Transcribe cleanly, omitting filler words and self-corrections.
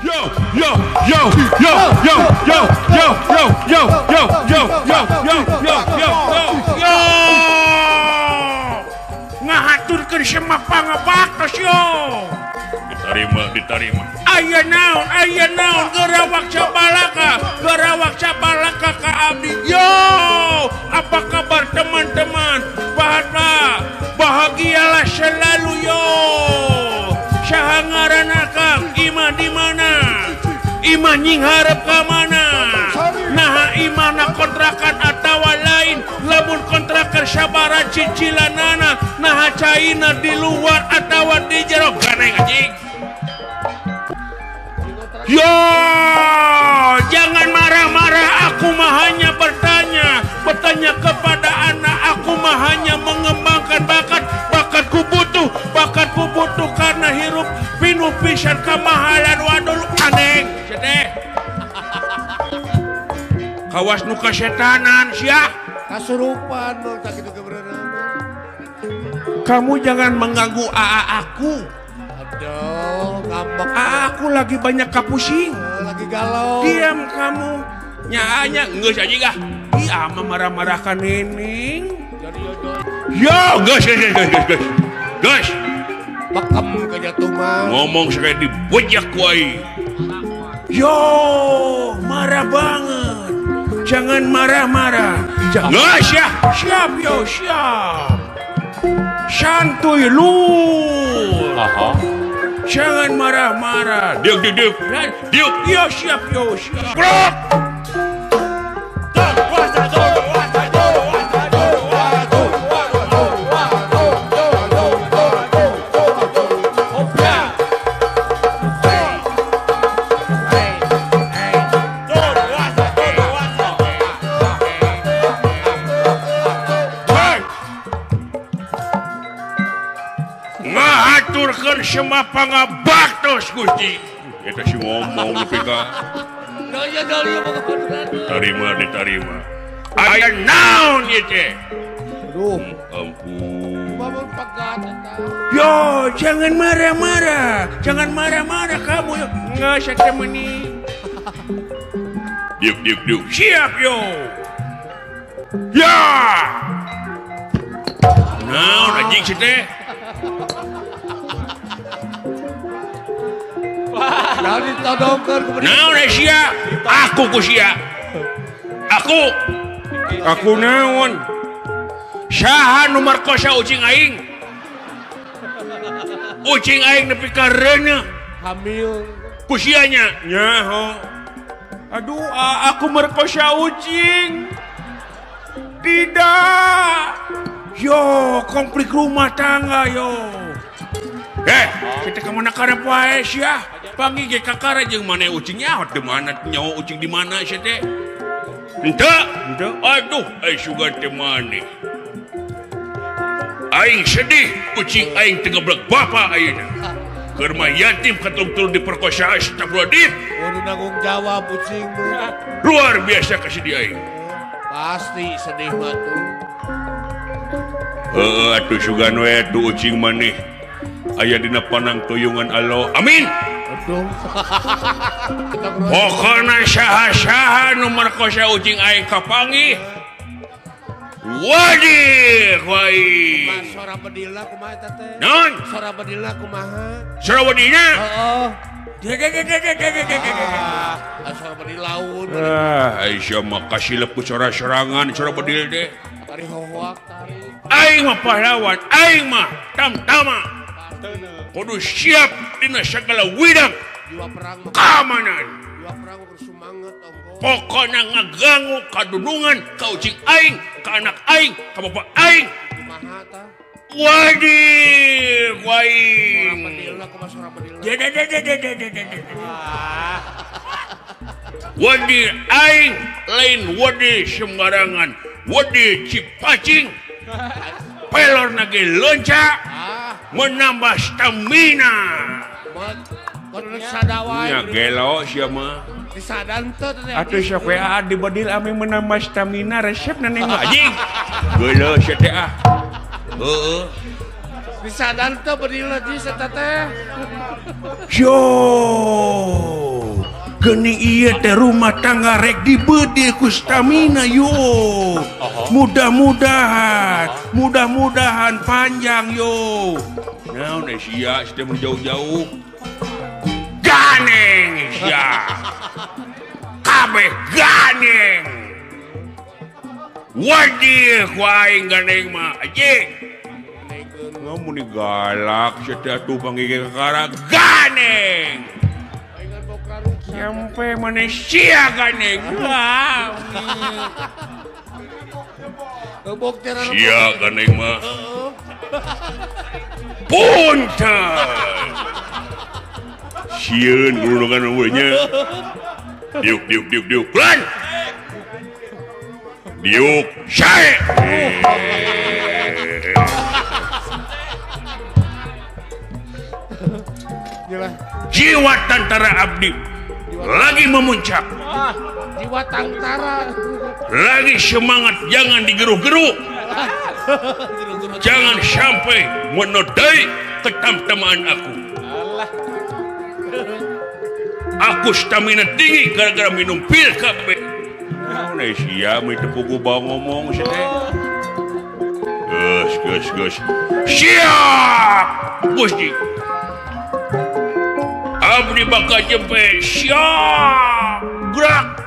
Yo yo yo yo yo yo yo yo yo yo yo yo yo yo yo ngahaturkeun semua pangabaktos yo. Diterima. Aya naon gerawak cabalaka ka abdi. Yo, apa kabar teman-teman? Bahagialah selalu yo. Saha ngaranna Kang? Ima di mana? Ima nying hareup ka mana? Nah, imana kontrakan atawa lain? Lamun kontrakan sabaraha cicilanana? Nah, caina di luar atawa di jero? Ganeng anjing. Yo, jangan marah-marah, aku mah hanya bertanya kepada anak, aku mah hanya mengembangkan bakatku butuh karena hirup pinuh pisan kamahalan wadul aneh sedeh. Kawas nu kasetanan sia kasurupan nu tak kitu kebenaran. Kamu jangan mengganggu aku. Aduh, ngambek. Aku lagi banyak kapusing. Lagi galau. Diam kamu. Nyaanya geus anjing ah. Ih, ama marah-marah ka Nining. Yo, geus. Pakem ka jatuh mah. Ngomong sekali dibojak ku ai. Yo, marah banget. Jangan marah-marah. Jangan. Siap yo, siap. Santuy lu. Aha. Jangan marah-marah. Diuk. Yo siap. Bro. Ngahaturkeun semua pangabaktos Gusti. Eta si ngomong nepi ka. Diterima. Aya naon ieu teh? Aduh, Ampun. babon pagat eta. Yo, jangan marah-marah kamu. Geus eta meuni. Diuk. Siap yo. Ya. Naon anjing si teh? Jangan ditodongkeun ku Naon sia? Aku ku sia. Aku naon? Saha nu markosa ucing aing? Ucing aing nepi ka reuneuh. hamil. Ku sia nya? Nyaho. Aduh, aku merkosa ucing. Tidak. Yo, konflik rumah tangga yo. Kita kemana karep wae sia? Panggil ge kakara jeung mana ucing nyaho teu mana nyaho ucing di mana sia teh? Henteu. Aduh, sugan teh maneh. Aing sedih ucing aing teu geblek bapa ayeuna. Keur mah yatim katul-tul diperkosa astagfirullahaladzim. Kudu nanggung jawab ucing lu. Luar biasa kasih dia aing. Pasti sedih mah tuh. Atuh sugan we tu ucing maneh. Aya dina panang tuyungan Allah. Amin. Aduh. Pokona saha-saha nu markosa ucing aing kapanggih. Wadih, Sora bedilna kumaha eta teh? Non, Sora bedilna kumaha? Sarawadinya. Heeh. Sora bedil laun. Aisyah mah kasih lepu serangan sora bedil deh. Tari hohoak tari. Aing mah pahlawan, aing mah tamtama. Kudu siap dina segala widang Jiwa perang mah. keamanan. Jiwa perang bersemangat ongko. Pokoknya ngaganggu kadunungan ka ucing aing, ka anak aing, ka bapak aing. Kumaha tah? Wadih, Sora bedilna kumaha sora bedilna? Wadih aing lain wadih sembarangan, wadih cipacing. Pelor nage lonca menambah stamina. Kudu sadawai. Ya gelo sia mah. Disadan teh teh. Atuh sok we di badil ame menambah stamina resep na neng anjing. Geuleuh sia teh ah. Heeh. Disadan teh bedilna di eta teh. Yo. Geni iya teh rumah tangga rek dibede ku stamina yo. Mudah-mudahan panjang yo. Nah, udah sia sudah menjauh-jauh. Ganeng sia. Kabeh ganeng. Wadih ku aing ganeng mah aje. Ngamun galak sia tuh panggil kakara ganeng. Sampai manusia ganeng. Sia ganeng mah. Punten. Sieun gulungan eueunya. Diuk. Lan. Diuk sae. Jiwa tantara abdi lagi memuncak. Jiwa tantara lagi semangat, jangan digeru-geru. Jangan sampai menodai ketamtamaan aku. Aku stamina tinggi gara-gara minum pil kabeh. Nah, sia mah tepugu bawa ngomong sia. Gus. Siap, Gusti. Abdi bakal jempe siap. Gerak.